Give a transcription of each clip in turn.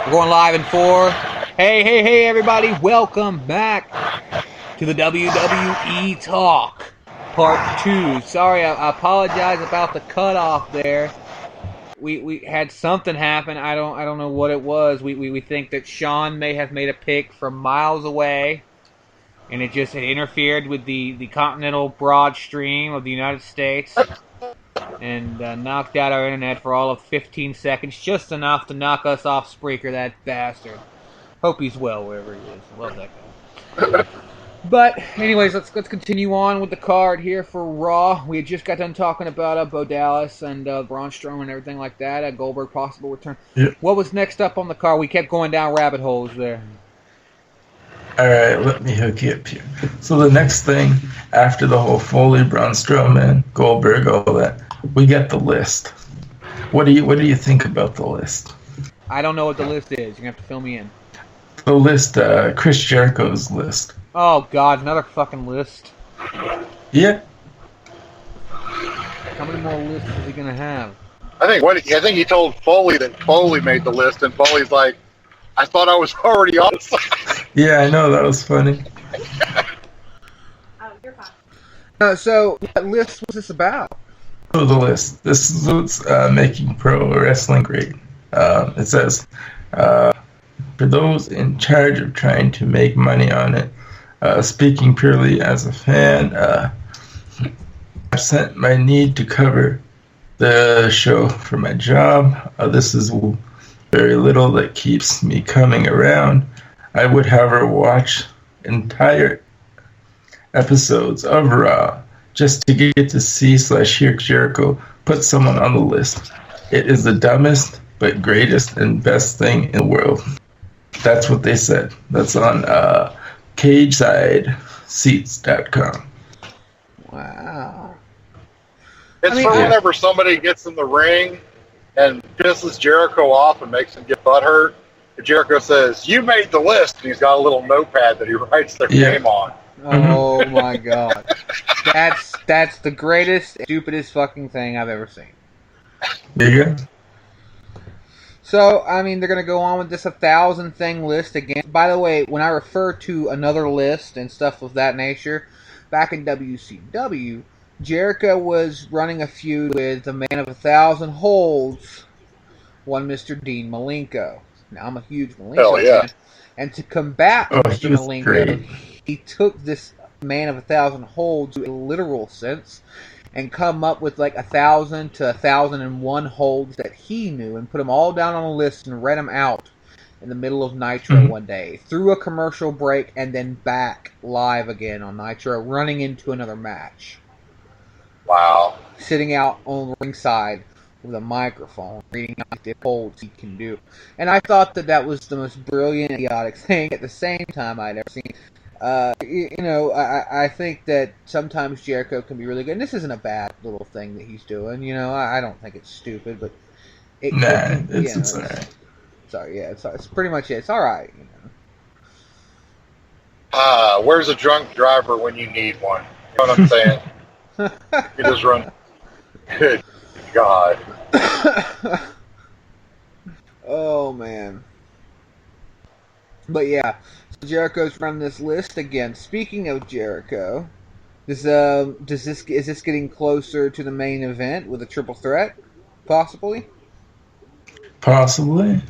We're going live in 4. Hey, everybody. Welcome back to the WWE Talk, Part 2. Sorry, I apologize about the cutoff there. We had something happen. I don't know what it was. We think that Sean may have made a pick from miles away, and it just had interfered with the continental broad stream of the United States. And knocked out our internet for all of 15 seconds, just enough to knock us off Spreaker, that bastard. Hope he's well wherever he is. Love that guy. But, anyways, let's continue on with the card here for Raw. We had just got done talking about Bo Dallas and Braun Strowman and everything like that. Goldberg possible return. Yep. What was next up on the card? We kept going down rabbit holes there. Alright, let me hook you up here. So the next thing, after the whole Foley, Braun Strowman, Goldberg, all that, we got the list. What do you think about the list? I don't know what the list is. You're going to have to fill me in. The list, Chris Jericho's list. Oh, God, another fucking list. Yeah. How many more lists is he going to have? I think he told Foley that Foley made the list, and Foley's like, I thought I was already on it. Yeah, I know, that was funny. Oh, you're fine. So, what list was this about? So the list. This is what's making pro wrestling great. It says, for those in charge of trying to make money on it, speaking purely as a fan, I've sent my need to cover the show for my job. This is very little that keeps me coming around. I would have her watch entire episodes of Raw just to get to see/hear Jericho put someone on the list. It is the dumbest but greatest and best thing in the world. That's what they said. That's on CagesideSeats.com. Wow. It's for whenever somebody gets in the ring and pisses Jericho off and makes him get butthurt. Jericho says, "You made the list," and he's got a little notepad that he writes their name on. Oh my God. That's the greatest, stupidest fucking thing I've ever seen. Bigger? So, I mean, they're going to go on with this 1,000 thing list again. By the way, when I refer to another list and stuff of that nature, back in WCW, Jericho was running a feud with the man of 1,000 holds, one Mr. Dean Malenko. Now, I'm a huge Malenko fan. And to combat Mr. Malenko, he took this man of 1,000 holds to a literal sense and come up with like 1,000 to 1,001 holds that he knew and put them all down on a list and read them out in the middle of Nitro one day, through a commercial break, and then back live again on Nitro, running into another match. Wow. Sitting out on the ringside with a microphone, reading out the holds he can do. And I thought that was the most brilliant, idiotic thing at the same time I'd ever seen. I think that sometimes Jericho can be really good. And this isn't a bad little thing that he's doing. I don't think it's stupid, but it's alright. Sorry, yeah, it's pretty much it. It's alright, Where's a drunk driver when you need one? You know what I'm saying? You just run. Good God. Oh, man. But yeah, so Jericho's running this list again. Speaking of Jericho, is this getting closer to the main event with a triple threat? Possibly? Possibly.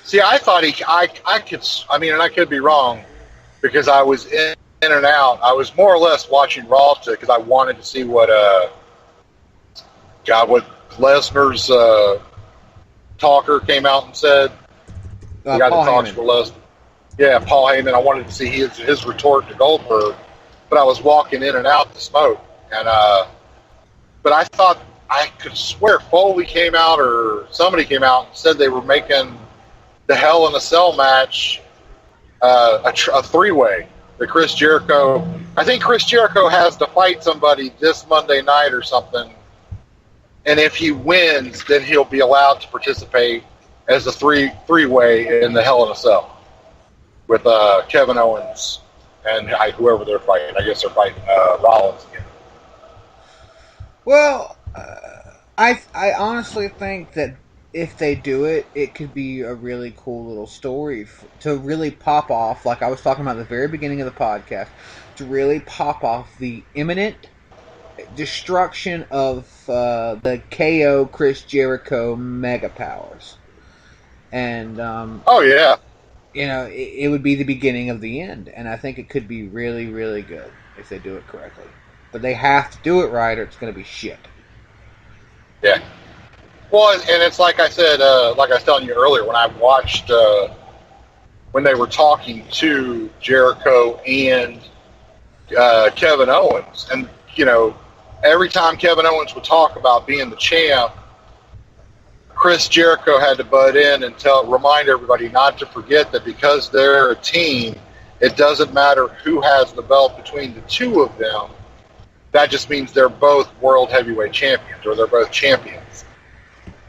See, I thought I could be wrong because I was in and out. I was more or less watching Raw because I wanted to see what Lesnar's talker came out and said. The guy that talks for Lesnar. Yeah, Paul Heyman. I wanted to see his retort to Goldberg, but I was walking in and out to smoke. And but I thought I could swear Foley came out or somebody came out and said they were making the Hell in a Cell match a three-way. The Chris Jericho. I think Chris Jericho has to fight somebody this Monday night or something. And if he wins, then he'll be allowed to participate as a three-way in the Hell in a Cell with Kevin Owens and whoever they're fighting. I guess they're fighting Rollins again. Well, I honestly think that if they do it, it could be a really cool little story to really pop off, like I was talking about at the very beginning of the podcast, to really pop off the imminent destruction of the KO Chris Jericho mega powers. And, oh, yeah. You know, it would be the beginning of the end. And I think it could be really, really good if they do it correctly. But they have to do it right or it's going to be shit. Yeah. Well, and it's like I said, like I was telling you earlier, when I watched, when they were talking to Jericho and Kevin Owens, and, you know, every time Kevin Owens would talk about being the champ, Chris Jericho had to butt in and remind everybody not to forget that because they're a team, it doesn't matter who has the belt between the two of them. That just means they're both world heavyweight champions, or they're both champions,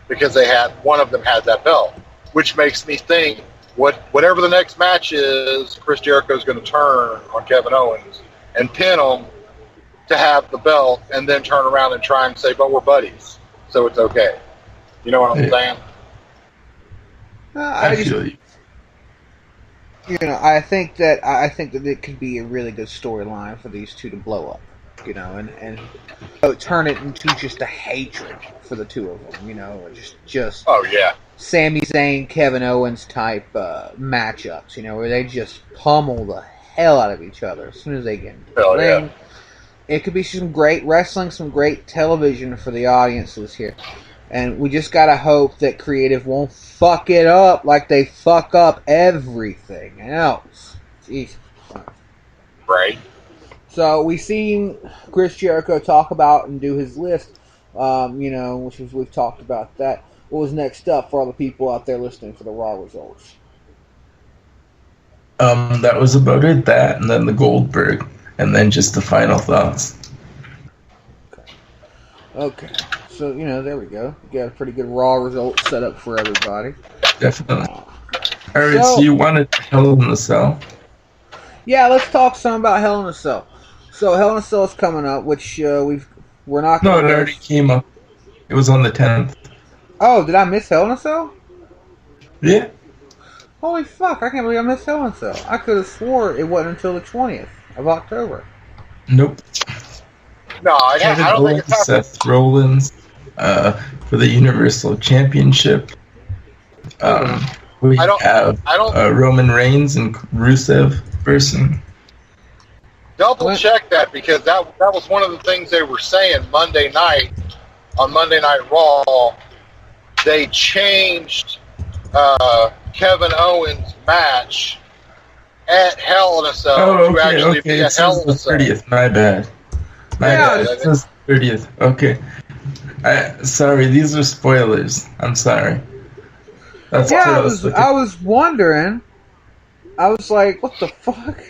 because one of them has that belt, which makes me think whatever the next match is, Chris Jericho is going to turn on Kevin Owens and pin him to have the belt, and then turn around and try and say, "But we're buddies, so it's okay." You know what I'm saying? I feel you. You know, I think that it could be a really good storyline for these two to blow up. You know, and turn it into just a hatred for the two of them. You know, just oh yeah, Sami Zayn, Kevin Owens type matchups. You know, where they just pummel the hell out of each other as soon as they get into the ring. Yeah. It could be some great wrestling, some great television for the audiences here. And we just gotta hope that creative won't fuck it up like they fuck up everything else. Jesus. Right. So we've seen Chris Jericho talk about and do his list, you know, we've talked about that. What was next up for all the people out there listening for the Raw results? That was about it. That, and then the Goldberg, and then just the final thoughts. Okay. So, you know, there we go. We got a pretty good Raw result set up for everybody. Definitely. Alright, so you wanted Hell in a Cell? Yeah, let's talk some about Hell in a Cell. So Hell in a Cell is coming up, which we're not going to... No, it already came up. It was on the 10th. Oh, did I miss Hell in a Cell? Yeah. Holy fuck, I can't believe I missed Hell in a Cell. I could have swore it wasn't until the 20th of October. Nope. No, I don't think it's happening. Seth Rollins for the Universal Championship. We have Roman Reigns and Rusev versus. Double check that, because that was one of the things they were saying Monday night on Monday Night Raw. They changed Kevin Owens' match at Hell in a Cell to actually be a Hell in a Cell. 30th, my bad. My bad. It says 30th. Okay. Sorry, these are spoilers. I'm sorry. That's I was wondering. I was like, what the fuck?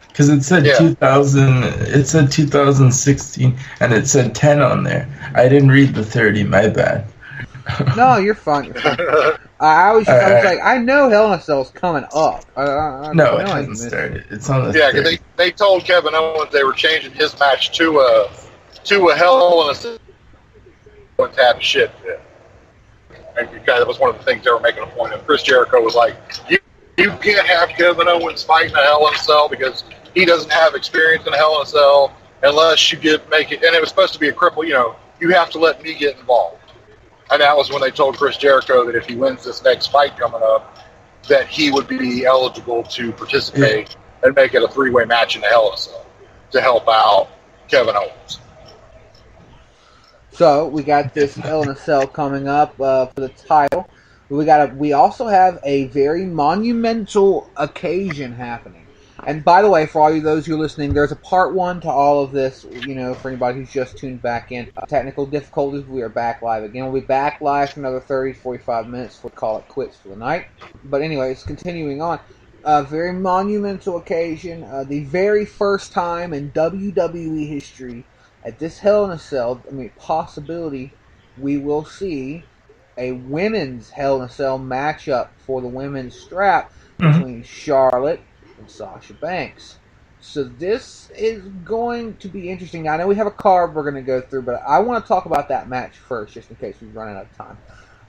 Because it said 2000. It said 2016, and it said 10 on there. I didn't read the 30. My bad. No, you're fine. You're fine. I was like, I know Hell in a Cell's coming up. No, it hasn't started. It's on the 30th. Because they told Kevin Owens they were changing his match to a Hell in a Cell type of shit. And that was one of the things they were making a point of. Chris Jericho was like, you can't have Kevin Owens fighting a Hell in a Cell because he doesn't have experience in a Hell in a Cell unless you make it. And it was supposed to be a cripple. You know, you have to let me get involved. And that was when they told Chris Jericho that if he wins this next fight coming up, that he would be eligible to participate and make it a three-way match in the Hell in a Cell to help out Kevin Owens. So we got this Hell in a Cell coming up for the title. We also have a very monumental occasion happening. And by the way, for all of those who are listening, there's a part 1 to all of this, you know, for anybody who's just tuned back in. Technical difficulties, we are back live again. We'll be back live for another 30, 45 minutes. We'll call it quits for the night. But anyways, continuing on. A very monumental occasion. The very first time in WWE history at this Hell in a Cell, possibility, we will see a women's Hell in a Cell matchup for the women's strap between Charlotte and Sasha Banks. So this is going to be interesting. Now, I know we have a card we're going to go through, but I want to talk about that match first, just in case we run out of time.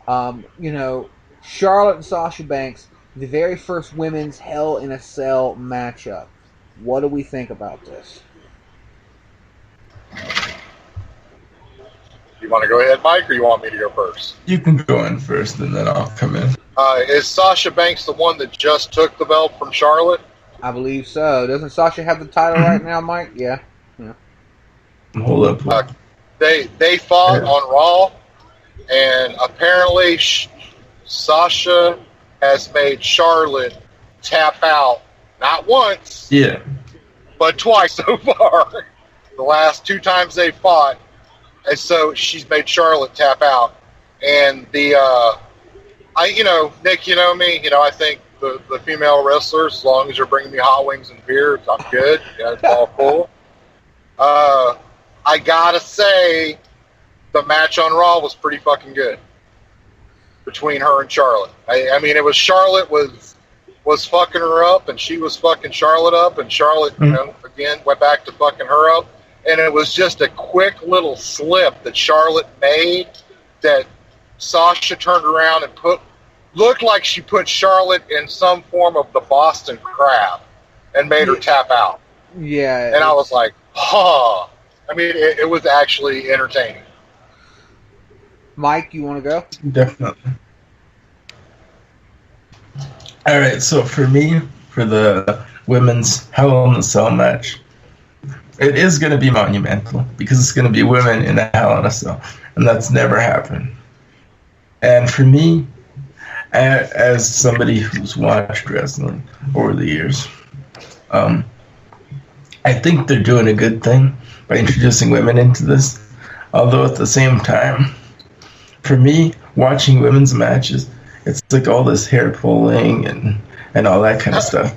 Charlotte and Sasha Banks, the very first women's Hell in a Cell matchup. What do we think about this? You want to go ahead, Mike, or you want me to go first? You can go in first, and then I'll come in. Is Sasha Banks the one that just took the belt from Charlotte? I believe so. Doesn't Sasha have the title right now, Mike? Yeah. Hold up. They fought on Raw, and apparently Sasha has made Charlotte tap out not once, but twice so far. The last 2 times they fought, and so she's made Charlotte tap out. And Nick, you know me. I think the female wrestlers, as long as you're bringing me hot wings and beer, I'm good. It's all cool. I gotta say, the match on Raw was pretty fucking good between her and Charlotte. I mean, it was Charlotte was fucking her up, and she was fucking Charlotte up, and Charlotte, again, went back to fucking her up. And it was just a quick little slip that Charlotte made that Sasha turned around and looked like she put Charlotte in some form of the Boston Crab and made her tap out. Yeah. And I was like, huh. I mean, it was actually entertaining. Mike, you want to go? Definitely. All right, so for me, for the women's Hell in a Cell match, it is going to be monumental because it's going to be women in a Hell in a Cell, and that's never happened. And for me, as somebody who's watched wrestling over the years, I think they're doing a good thing by introducing women into this. Although at the same time, for me, watching women's matches, it's like all this hair pulling and all that kind of stuff.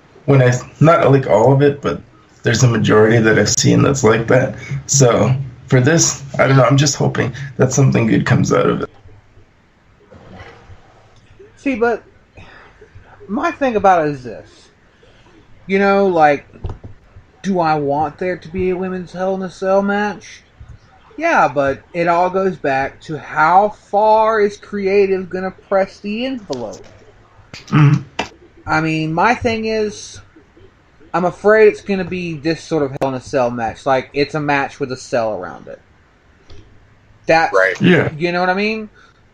Not like all of it, but there's a majority that I've seen that's like that. So for this, I don't know, I'm just hoping that something good comes out of it. See, but my thing about it is this. Do I want there to be a women's Hell in a Cell match? Yeah, but it all goes back to how far is creative going to press the envelope? Mm-hmm. I mean, my thing is, I'm afraid it's going to be this sort of Hell in a Cell match. Like, it's a match with a cell around it. That's, right. Yeah. You know what I mean?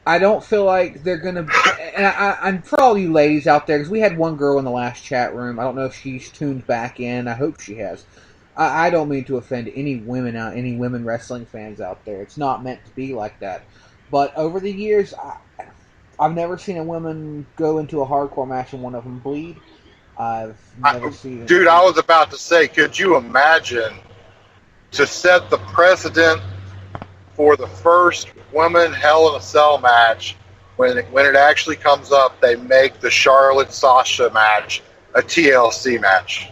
I don't feel like they're going to... And for all you ladies out there, because we had one girl in the last chat room. I don't know if she's tuned back in. I hope she has. I don't mean to offend any women wrestling fans out there. It's not meant to be like that. But over the years, I've never seen a woman go into a hardcore match and one of them bleed. I've never seen it. Dude, I was about to say, could you imagine to set the precedent for the first women Hell in a Cell match, when it actually comes up, they make the Charlotte Sasha match a TLC match?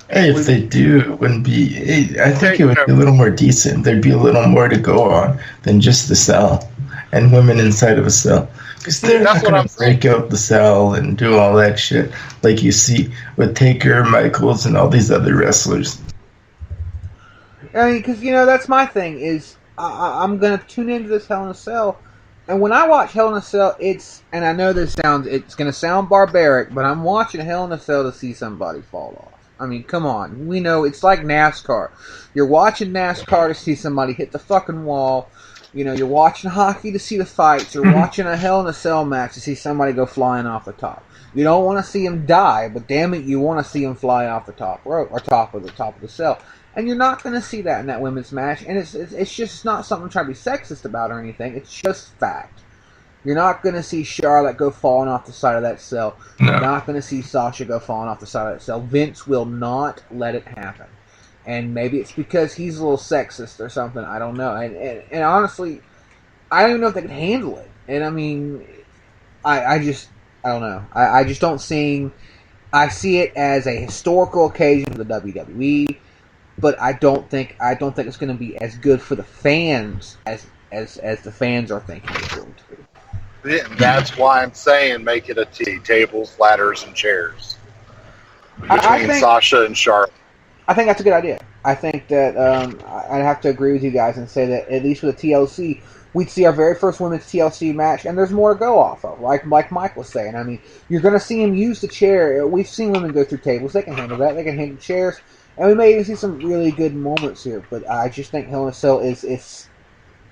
Hey, if they do, it wouldn't be... I think it would be a little more decent. There'd be a little more to go on than just the cell and women inside of a cell. Because they're not going to break out the cell and do all that shit like you see with Taker, Michaels, and all these other wrestlers. I mean, because, that's my thing, is I'm going to tune into this Hell in a Cell, and when I watch Hell in a Cell, and I know it's going to sound barbaric, but I'm watching Hell in a Cell to see somebody fall off. I mean, come on. We know it's like NASCAR. You're watching NASCAR to see somebody hit the fucking wall. You're watching hockey to see the fights. You're watching a Hell in a Cell match to see somebody go flying off the top. You don't want to see him die, but damn it, you want to see him fly off the top rope or top of the cell. And you're not going to see that in that women's match. And it's just not something I'm trying to be sexist about or anything. It's just fact. You're not going to see Charlotte go falling off the side of that cell. No. You're not going to see Sasha go falling off the side of that cell. Vince will not let it happen. And maybe it's because he's a little sexist or something. I don't know. And honestly, I don't even know if they can handle it. And I mean, I don't know. I just don't see... I see it as a historical occasion for the WWE, but I don't think it's going to be as good for the fans as the fans are thinking it's going to be. That's why I'm saying make it a tables, ladders, and chairs between Sasha and Charlotte. I think that's a good idea. I think that I'd have to agree with you guys and say that at least with the TLC, we'd see our very first women's TLC match, and there's more to go off of, like Mike was saying. I mean, you're going to see him use the chair. We've seen women go through tables. They can handle that. They can handle chairs. And we may even see some really good moments here, but I just think Hell in a Cell is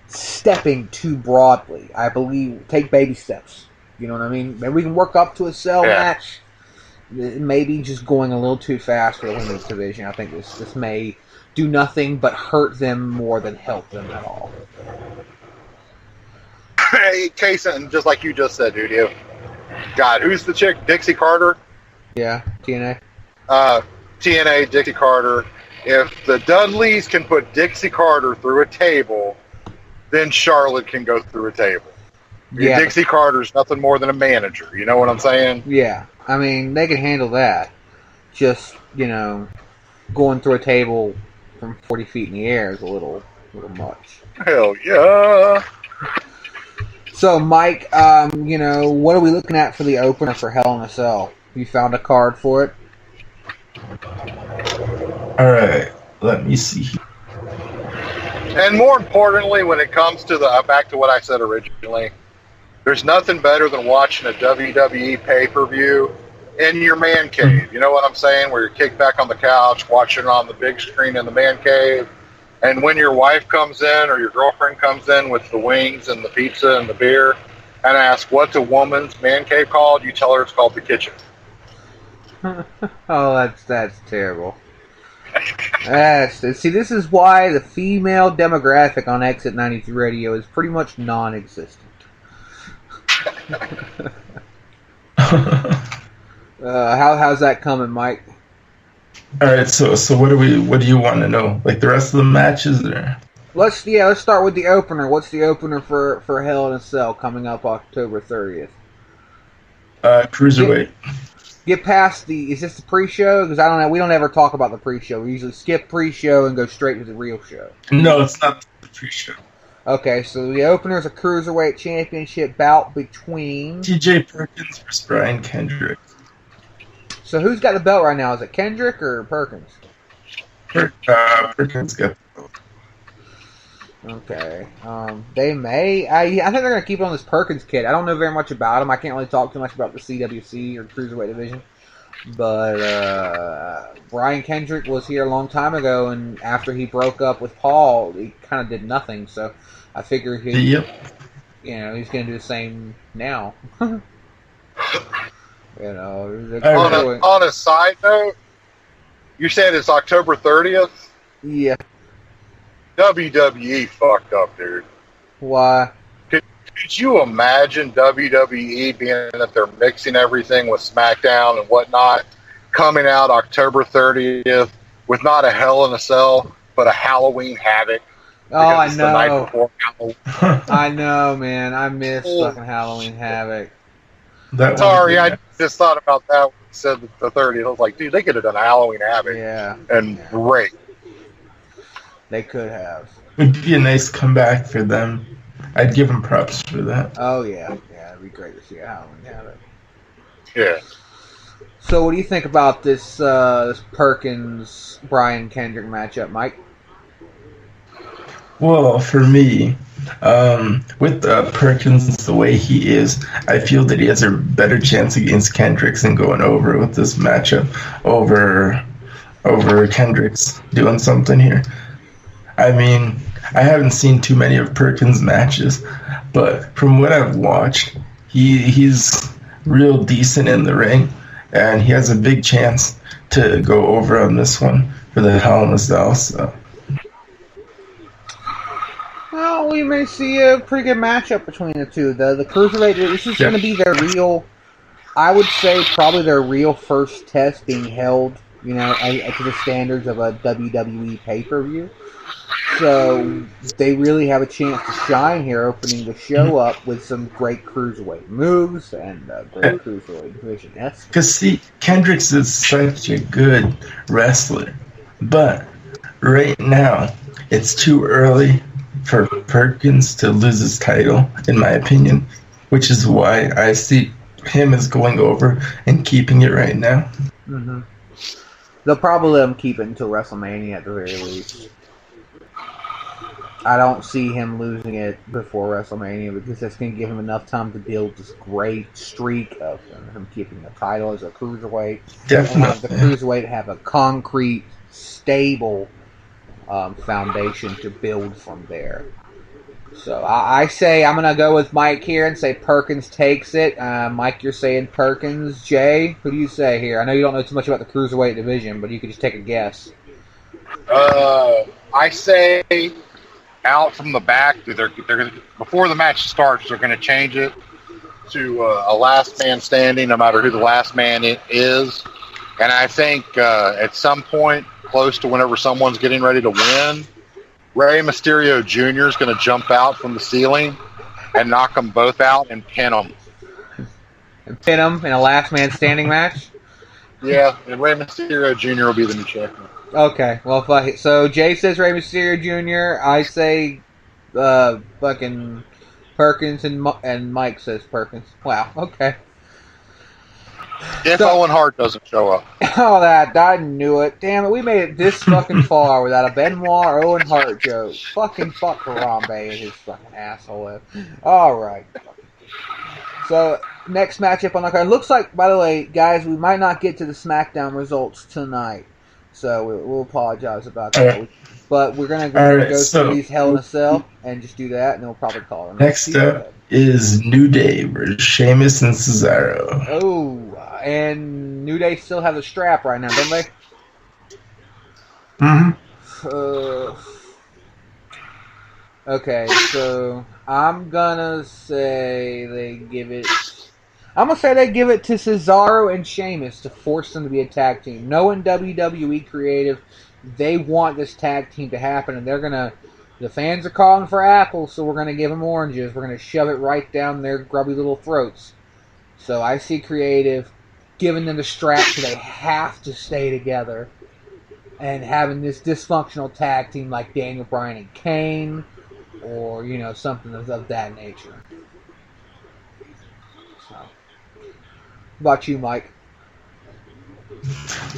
stepping too broadly. I believe, take baby steps. You know what I mean? Maybe we can work up to a Cell match. Maybe just going a little too fast for the women's division. I think this may do nothing but hurt them more than help them at all. Hey, case and just like you just said, dude. God, who's the chick? Dixie Carter? Yeah, TNA. TNA, Dixie Carter. If the Dudleys can put Dixie Carter through a table, then Charlotte can go through a table. Yeah. Dixie Carter's nothing more than a manager. You know what I'm saying? Yeah. I mean, they can handle that. Just, going through a table from 40 feet in the air is a little much. Hell yeah. So, Mike, what are we looking at for the opener for Hell in a Cell? You found a card for it? Alright, let me see. And more importantly, when it comes to back to what I said originally, there's nothing better than watching a WWE pay-per-view in your man cave. You know what I'm saying? Where you're kicked back on the couch, watching it on the big screen in the man cave. And when your wife comes in or your girlfriend comes in with the wings and the pizza and the beer and asks, what's a woman's man cave called? You tell her it's called the kitchen. Oh, that's terrible. See, this is why the female demographic on Exit 93 Radio is pretty much non-existent. How's that coming, Mike? All right, so what do you want to know? Like the rest of the matches, or? Let's start with the opener. What's the opener for Hell in a Cell coming up October 30th? Cruiserweight. Get past is this the pre-show? Because I don't know. We don't ever talk about the pre-show. We usually skip pre-show and go straight to the real show. No, it's not the pre-show. Okay, so the opener is a Cruiserweight Championship bout between TJ Perkins versus Brian Kendricks. So who's got the belt right now? Is it Kendrick or Perkins? Perkins got the belt. Okay. They may. I think they're going to keep it on this Perkins kid. I don't know very much about him. I can't really talk too much about the CWC or Cruiserweight division. But Brian Kendrick was here a long time ago, and after he broke up with Paul, he kind of did nothing. So I figure he's going to do the same now. On a side note, you said it's October 30th? Yeah. WWE fucked up, dude. Why? Could you imagine WWE being that they're mixing everything with SmackDown and whatnot, coming out October 30th with not a Hell in a Cell, but a Halloween Havoc? Oh, I know. The night before Halloween. I know, man. I miss fucking Halloween Havoc. Sorry, I just thought about that when you said the 30th. I was like, dude, they could have done a Halloween Havoc. Yeah. And great. They could have. It'd be a nice comeback for them. I'd give them props for that. Oh, yeah. Yeah, it'd be great to see a Halloween Havoc. Yeah. So what do you think about this Perkins-Brian Kendrick matchup, Mike? Well, for me, with Perkins the way he is, I feel that he has a better chance against Kendricks and going over with this matchup over Kendricks doing something here. I mean, I haven't seen too many of Perkins' matches, but from what I've watched, he's real decent in the ring, and he has a big chance to go over on this one for the Hell in a Cell. So. Well, we may see a pretty good matchup between the two. The Cruiserweight, this is going to be their real, I would say probably their real first test being held, to the standards of a WWE pay-per-view. So they really have a chance to shine here, opening the show up with some great Cruiserweight moves and great Cruiserweight division. Yes. Because, see, Kendricks is such a good wrestler, but right now it's too early for Perkins to lose his title, in my opinion, which is why I see him as going over and keeping it right now. Mm-hmm. They'll probably let him keep it until WrestleMania at the very least. I don't see him losing it before WrestleMania because that's going to give him enough time to build this great streak of him keeping the title as a cruiserweight. Definitely. And have the cruiserweight have a concrete, stable foundation to build from there. So I say I'm going to go with Mike here and say Perkins takes it. Mike, you're saying Perkins. Jay, who do you say here? I know you don't know too much about the cruiserweight division, but you could just take a guess. I say out from the back. They're gonna, before the match starts, they're going to change it to a last man standing, no matter who the last man is. And I think at some point, close to whenever someone's getting ready to win, Rey Mysterio Jr. is going to jump out from the ceiling and knock them both out and pin them. And pin them in a last man standing match? Yeah, and Rey Mysterio Jr. will be the new champion. Okay, well, fuck it. So Jay says Rey Mysterio Jr., I say fucking Perkins, and Mike says Perkins. Wow, okay. If Owen Hart doesn't show up. Oh, I knew it. Damn it, we made it this fucking far without a Benoit or Owen Hart joke. Fucking fuck Harambe and his fucking asshole. Alright. So, next matchup on the card. Looks like, by the way, guys, we might not get to the SmackDown results tonight. So, we'll apologize about that. Right. But we're going to go through these Hell in a Cell and just do that, and then we'll probably call it. Next up is New Day versus Sheamus and Cesaro. Oh, and New Day still have the strap right now, don't they? Mm-hmm. Okay, so I'm gonna say they give it to Cesaro and Sheamus to force them to be a tag team. Knowing WWE creative, they want this tag team to happen, and the fans are calling for apples, so we're gonna give them oranges. We're gonna shove it right down their grubby little throats. So I see creative giving them the strap so they have to stay together, and having this dysfunctional tag team like Daniel Bryan and Kane, or something of that nature. So, how about you, Mike?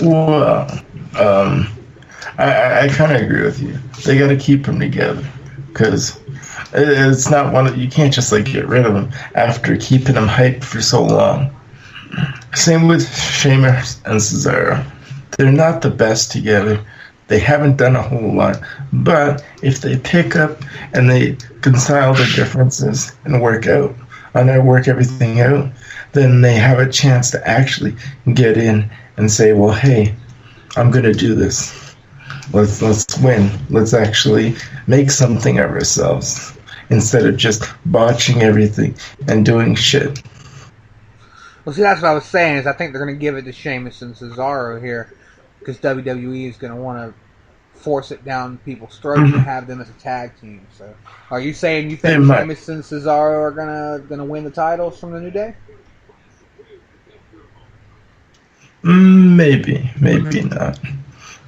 Well, I kind of agree with you. They got to keep them together because it's not you can't just get rid of them after keeping them hyped for so long. Same with Sheamus and Cesaro. They're not the best together. They haven't done a whole lot. But if they pick up and they reconcile their differences and work everything out, then they have a chance to actually get in and say, well, hey, I'm going to do this. Let's win. Let's actually make something of ourselves instead of just botching everything and doing shit. Well, see, that's what I was saying, is I think they're going to give it to Sheamus and Cesaro here, because WWE is going to want to force it down people's throats and have them as a tag team. So, are you saying you think Sheamus and Cesaro are going to win the titles from the New Day? Maybe not.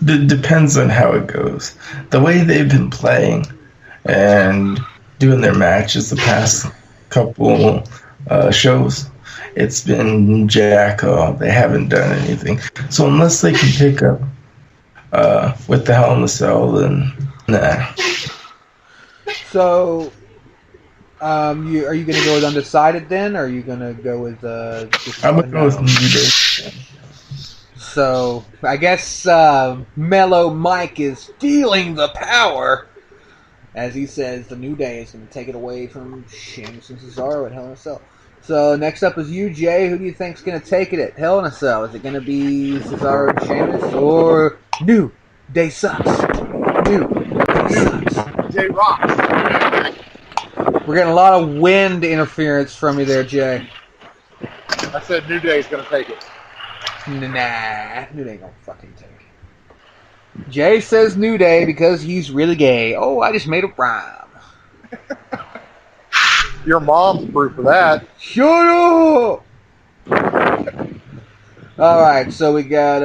It depends on how it goes. The way they've been playing and doing their matches the past couple shows, it's been jack-all. They haven't done anything. So unless they can pick up with the Hell in a Cell, then nah. So, are you going to go with Undecided then, or are you going to go with... I'm going to go with New Day. So, I guess Mellow Mike is stealing the power, as he says the New Day is going to take it away from Sheamus and Cesaro at Hell in a Cell. So, next up is you, Jay. Who do you think is going to take it at Hell in a Cell? Is it going to be Cesaro and Sheamus, or New Day sucks? New Day sucks. Jay rocks. We're getting a lot of wind interference from you there, Jay. I said New Day is going to take it. Nah, New Day gonna fucking take it. Jay says New Day because he's really gay. Oh, I just made a rhyme. Your mom's proof of that. Shut up! Alright, so we got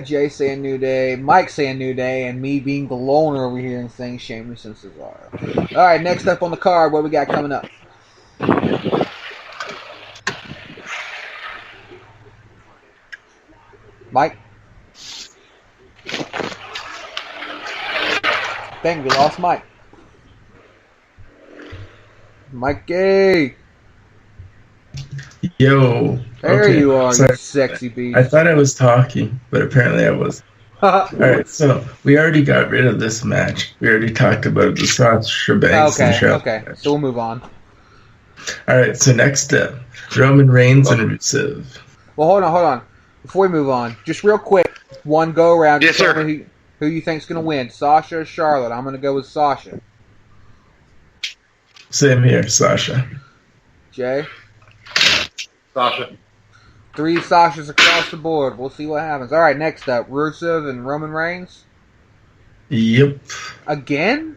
Jay saying New Day, Mike saying New Day, and me being the loner over here and saying Sheamus and Cesaro. Alright, next up on the card, what we got coming up? Mike? Dang, we lost Mike. Mikey. Yo. There okay. you are, Sorry. you sexy beast. I thought I was talking, but apparently I wasn't. Alright, so we already got rid of this match. We already talked about the Sasha Banks and Charlotte match. So we'll move on. Alright, so next up, Roman Reigns and Rusev. Well, hold on. Before we move on, just real quick, one go around. Yes, tell sir. me who you think's going to win, Sasha or Charlotte? I'm going to go with Sasha. Same here, Sasha. Jay? Sasha. 3 Sashas across the board. We'll see what happens. All right, next up, Rusev and Roman Reigns. Yep. Again?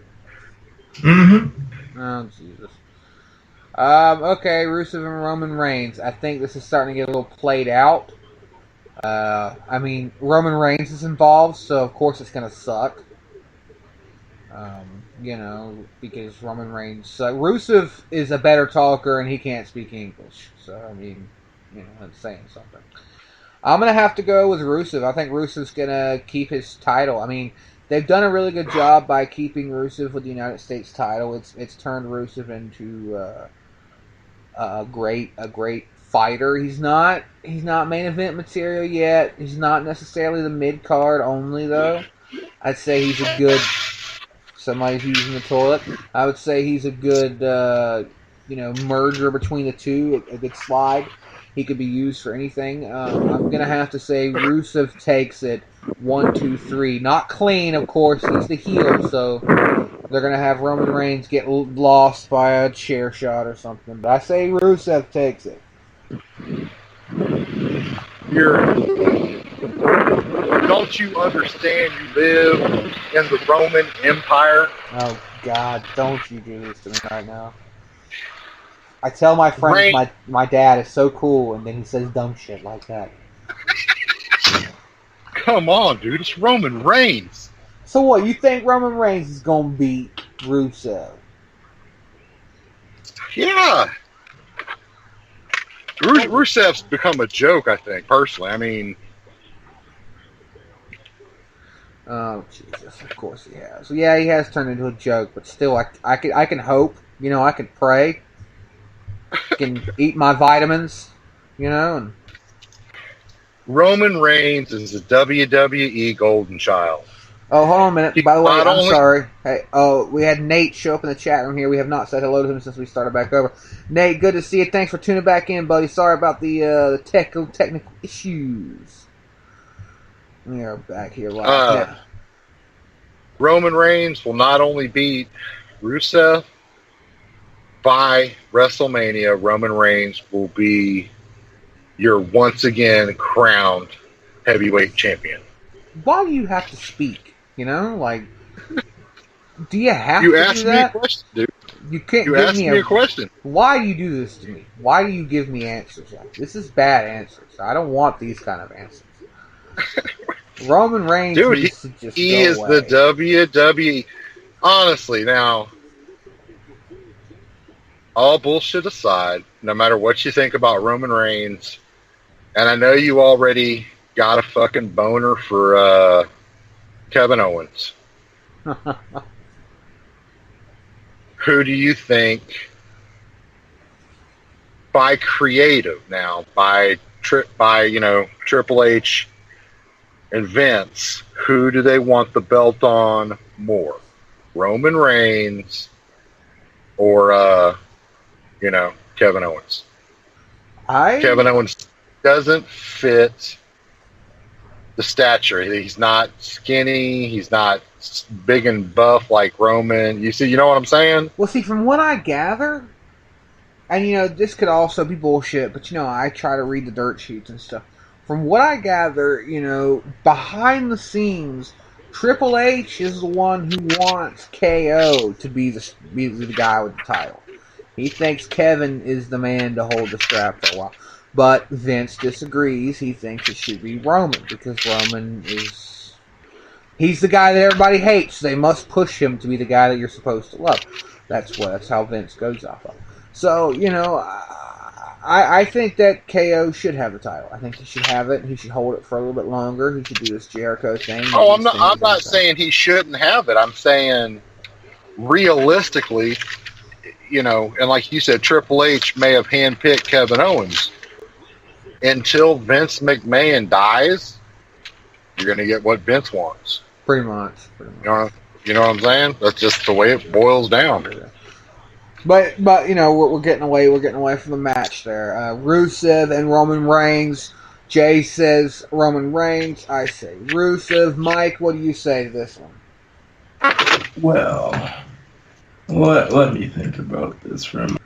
Mm-hmm. Oh, Jesus. Okay, Rusev and Roman Reigns. I think this is starting to get a little played out. I mean, Roman Reigns is involved, so of course it's going to suck. Because Roman Reigns... Rusev is a better talker, and he can't speak English. So, I mean... that's saying something. I'm going to have to go with Rusev. I think Rusev's going to keep his title. I mean, they've done a really good job by keeping Rusev with the United States title. It's turned Rusev into a great fighter. He's not main event material yet. He's not necessarily the mid card only though. I'd say he's a good... Somebody's using the toilet. I would say he's a good merger between the two. A good slide. He could be used for anything. I'm going to have to say Rusev takes it 1, 2, 3. Not clean, of course. He's the heel, so they're going to have Roman Reigns get lost by a chair shot or something. But I say Rusev takes it. Don't you understand you live in the Roman Empire? Oh, God, don't you do this to me right now. I tell my friends my dad is so cool, and then he says dumb shit like that. Come on, dude. It's Roman Reigns. So what, you think Roman Reigns is going to beat Rusev? Yeah. Rusev's become a joke, I think, personally. I mean... Oh, Jesus. Of course he has. So, yeah, he has turned into a joke, but still, I can hope. I can pray. I can eat my vitamins, and... Roman Reigns is a WWE golden child. Oh, hold on a minute. By the way, I'm sorry. Hey, we had Nate show up in the chat room here. We have not said hello to him since we started back over. Nate, good to see you. Thanks for tuning back in, buddy. Sorry about the technical issues. We are back here right now. Roman Reigns will not only beat Rusev, by WrestleMania, Roman Reigns will be your once again crowned heavyweight champion. Why do you have to speak? Do you have you to asked do that? Me a question, dude. You can't you give asked me a question. Why do you do this to me? Why do you give me answers? This is bad answers. I don't want these kind of answers. Roman Reigns needs to just he go is away. the WWE. Honestly, now, all bullshit aside, no matter what you think about Roman Reigns, and I know you already got a fucking boner for Kevin Owens. Who do you think, by creative now, by Triple H and Vince, who do they want the belt on more? Roman Reigns or Kevin Owens? Kevin Owens doesn't fit the stature. He's not skinny. He's not big and buff like Roman. You know what I'm saying? Well, see, from what I gather, and this could also be bullshit, but I try to read the dirt sheets and stuff. From what I gather, behind the scenes, Triple H is the one who wants KO to be the guy with the title. He thinks Kevin is the man to hold the strap for a while. But Vince disagrees. He thinks it should be Roman because Roman he's the guy that everybody hates. They must push him to be the guy that you're supposed to love. That's how Vince goes off of. So, I think that KO should have the title. I think he should have it. He should hold it for a little bit longer. He should do this Jericho thing. Oh, I'm not saying he shouldn't have it. I'm saying realistically, and like you said, Triple H may have handpicked Kevin Owens. Until Vince McMahon dies, you're going to get what Vince wants. Pretty much. You know what I'm saying? That's just the way it boils down. But we're getting away from the match there. Rusev and Roman Reigns. Jay says Roman Reigns. I say Rusev. Mike, what do you say to this one? Well, let me think about this for a moment.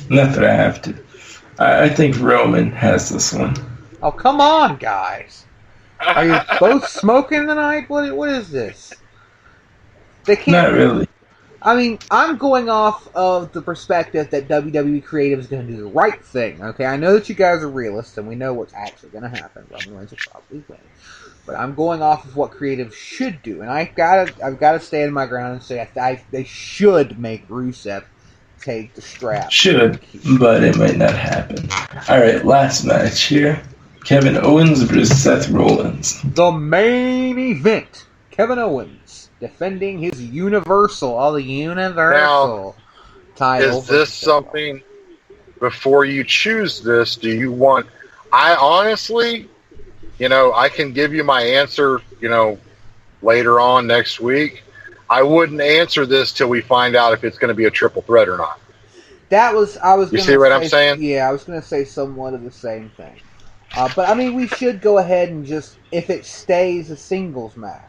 Not that I have to. I think Roman has this one. Oh, come on, guys. Are you both smoking tonight? What is this? They can't. Not really. I mean, I'm going off of the perspective that WWE Creative is going to do the right thing, okay? I know that you guys are realists, and we know what's actually going to happen. Roman Reigns will probably win. But I'm going off of what Creative should do, and I've got to stand my ground and say they should make Rusev take the strap. Should, but it might not happen. Alright, last match here. Kevin Owens versus Seth Rollins. The main event. Kevin Owens defending his Universal title. Is this something, before you choose this, do you want... I honestly, I can give you my answer, later on next week. I wouldn't answer this till we find out if it's going to be a triple threat or not. You see what I'm saying? Yeah, I was going to say somewhat of the same thing. But I mean, we should go ahead and just, if it stays a singles match,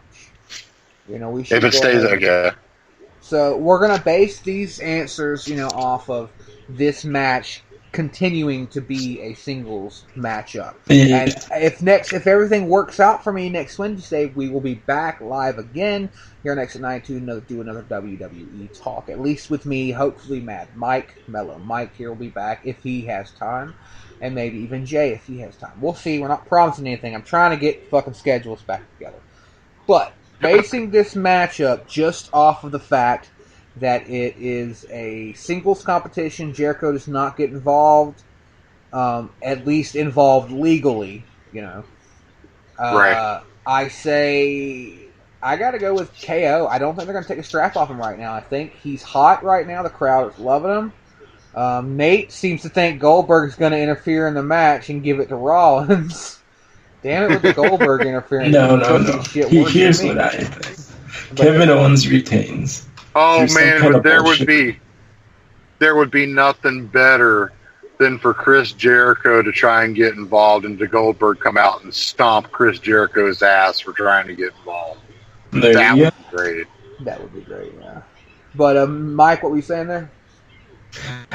we should. If it stays, okay. So we're going to base these answers, off of this match continuing to be a singles matchup. Yeah. And if everything works out for me next Wednesday, we will be back live again here next at 9 to do another WWE talk. At least with me, hopefully Mike here will be back if he has time, and maybe even Jay if he has time. We'll see. We're not promising anything. I'm trying to get fucking schedules back together. But basing this matchup just off of the fact that it is a singles competition. Jericho does not get involved, at least involved legally, Right. I say I got to go with KO. I don't think they're going to take a strap off him right now. I think he's hot right now. The crowd is loving him. Nate seems to think Goldberg is going to interfere in the match and give it to Rollins. Damn it with the Goldberg interference. No. Here's what I think. Kevin Owens retains. Oh man, but there would be nothing better than for Chris Jericho to try and get involved and to Goldberg come out and stomp Chris Jericho's ass for trying to get involved. That would be great. That would be great, yeah. But Mike, what were you saying there?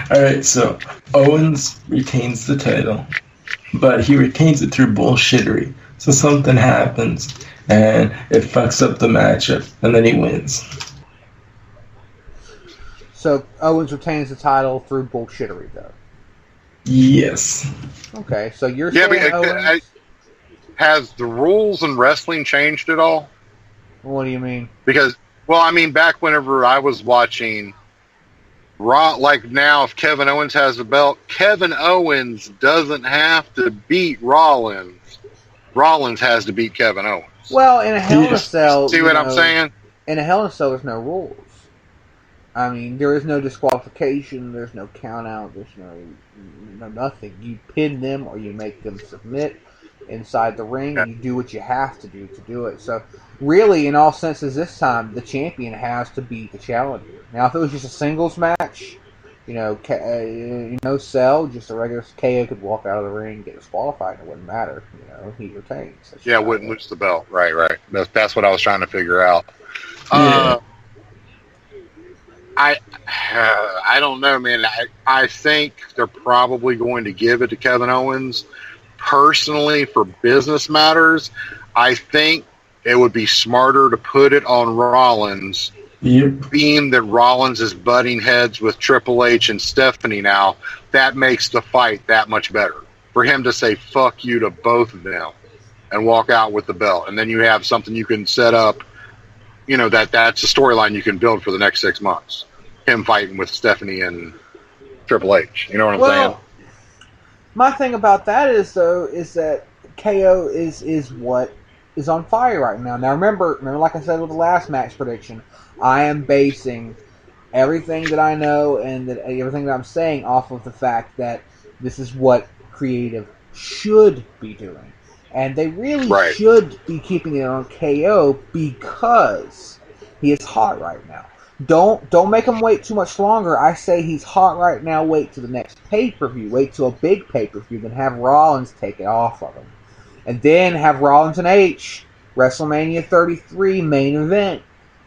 Alright, so Owens retains the title, but he retains it through bullshittery. So something happens and it fucks up the matchup, and then he wins. So Owens retains the title through bullshittery, though. Yes. Okay, so you're saying Owens... Has the rules in wrestling changed at all? What do you mean? Because, back whenever I was watching Raw, like now, if Kevin Owens has the belt, Kevin Owens doesn't have to beat Rollins. Rollins has to beat Kevin Owens. Well, in a Hell in a Cell... See what I'm saying? In a Hell in a Cell, there's no rules. I mean, there is no disqualification, there's no count out, there's no nothing. You pin them or you make them submit inside the ring, and you do what you have to do it. So, really, in all senses this time, the champion has to beat the challenger. Now, if it was just a singles match, Cell, just a regular KO could walk out of the ring, get disqualified, and it wouldn't matter. He retains. Wouldn't lose the belt. Right. That's what I was trying to figure out. Yeah. I don't know, man. I think they're probably going to give it to Kevin Owens. Personally, for business matters, I think it would be smarter to put it on Rollins. Yep. Being that Rollins is butting heads with Triple H and Stephanie now, that makes the fight that much better. For him to say fuck you to both of them and walk out with the belt. And then you have something you can set up, that's a storyline you can build for the next 6 months. Him fighting with Stephanie and Triple H. You know what I'm saying? My thing about that is that KO is what is on fire right now. Now remember, like I said with the last match prediction, I am basing everything that I know and that everything that I'm saying off of the fact that this is what creative should be doing. And they really should be keeping it on KO because he is hot right now. Don't make him wait too much longer. I say he's hot right now. Wait to the next pay-per-view. Wait to a big pay-per-view. Then have Rollins take it off of him. And then have Rollins and H, WrestleMania 33 main event,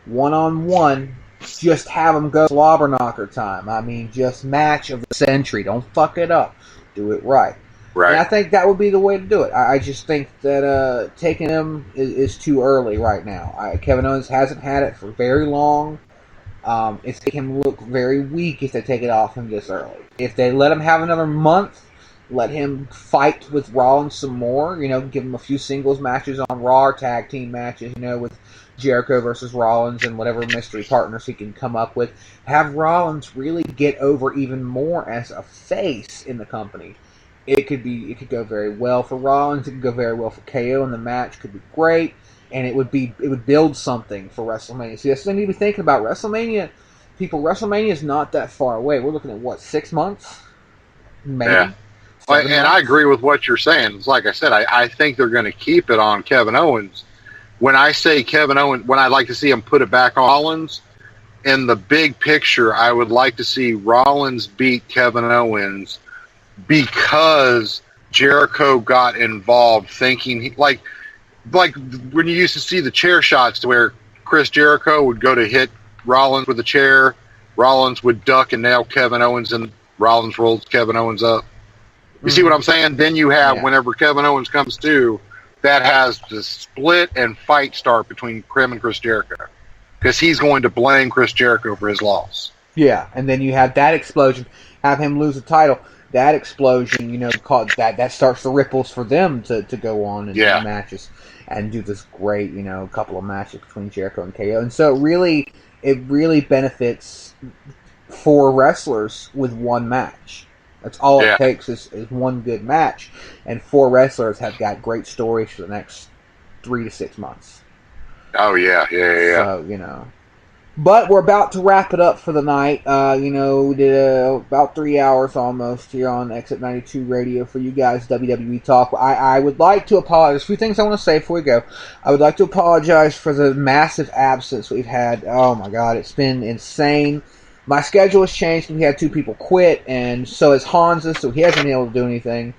one-on-one. Just have them go slobber knocker time. I mean, just match of the century. Don't fuck it up. Do it right. Right. And I think that would be the way to do it. I just think that taking him is too early right now. Kevin Owens hasn't had it for very long. It's making him look very weak if they take it off him this early. If they let him have another month, let him fight with Rollins some more, give him a few singles matches on Raw, or tag team matches, with Jericho versus Rollins and whatever mystery partners he can come up with. Have Rollins really get over even more as a face in the company. It could go very well for Rollins. It could go very well for KO, and the match could be great. And it would build something for WrestleMania. See, that's the thing to be thinking about. WrestleMania, people. WrestleMania is not that far away. We're looking at 6 months, maybe. Yeah. And I agree with what you're saying. Like I said, I think they're going to keep it on Kevin Owens. When I say Kevin Owens, when I'd like to see him put it back on Rollins, in the big picture, I would like to see Rollins beat Kevin Owens because Jericho got involved, thinking like when you used to see the chair shots to where Chris Jericho would go to hit Rollins with a chair, Rollins would duck and nail Kevin Owens, and Rollins rolls Kevin Owens up. You see what I'm saying? Then you have, whenever Kevin Owens comes to, that has the split and fight start between him and Chris Jericho. Because he's going to blame Chris Jericho for his loss. Yeah, and then you have that explosion, have him lose the title. That explosion, that starts the ripples for them to go on and do matches and do this great, couple of matches between Jericho and KO. And so it really benefits 4 wrestlers with one match. That's all it takes is one good match, and 4 wrestlers have got great stories for the next 3 to 6 months. Oh, yeah. So, but we're about to wrap it up for the night. We did about 3 hours almost here on Exit 92 Radio for you guys, WWE Talk. I would like to apologize. There's a few things I want to say before we go. I would like to apologize for the massive absence we've had. Oh, my God, it's been insane. My schedule has changed. We had 2 people quit, and so has Hansa, so he hasn't been able to do anything.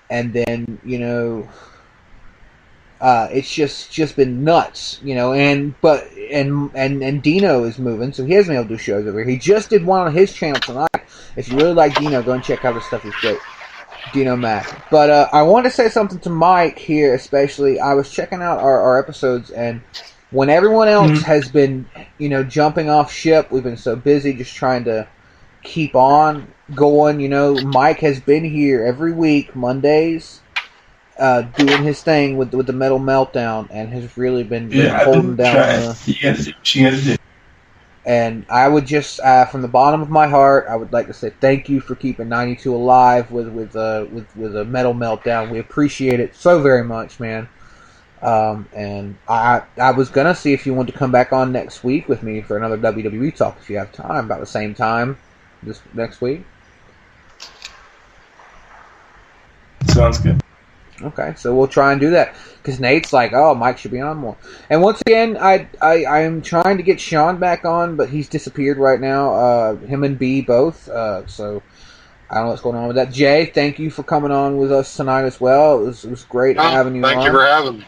And then, it's just been nuts, and Dino is moving, so he hasn't been able to do shows over here. He just did one on his channel tonight. If you really like Dino, go and check out his stuff. He's great. Dino Mac. But I wanted to say something to Mike here, especially. I was checking out our episodes, and when everyone else has been, jumping off ship, we've been so busy just trying to keep on going. Mike has been here every week, Mondays, doing his thing with the Metal Meltdown, and has really been holding down. And I would just, from the bottom of my heart, I would like to say thank you for keeping 92 alive with a Metal Meltdown. We appreciate it so very much, man. And I was gonna see if you wanted to come back on next week with me for another WWE Talk if you have time, about the same time this next week. Sounds good. Okay, so we'll try and do that because Nate's like, oh, Mike should be on more. And once again, I am trying to get Sean back on, but he's disappeared right now. Him and B both. So I don't know what's going on with that. Jay, thank you for coming on with us tonight as well. It was great having you on. Thank you for having me.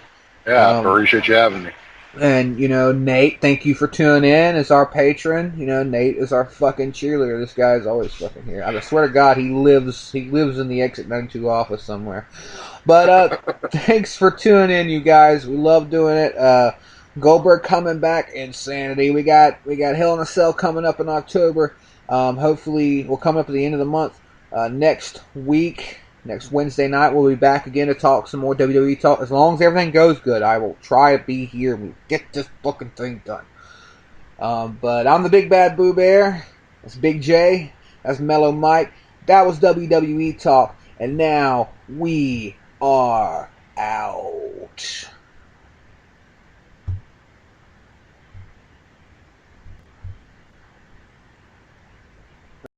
Yeah, I appreciate you having me. And, Nate, thank you for tuning in as our patron. Nate is our fucking cheerleader. This guy is always fucking here. I swear to God, he lives in the Exit 92 office somewhere. But thanks for tuning in, you guys. We love doing it. Goldberg coming back, insanity. We got Hell in a Cell coming up in October. Hopefully, we'll come up at the end of the month. Next week, next Wednesday night, we'll be back again to talk some more WWE talk. As long as everything goes good, I will try to be here and get this fucking thing done. But I'm the Big Bad Boo Bear. That's Big J. That's Mellow Mike. That was WWE Talk. And now we are out.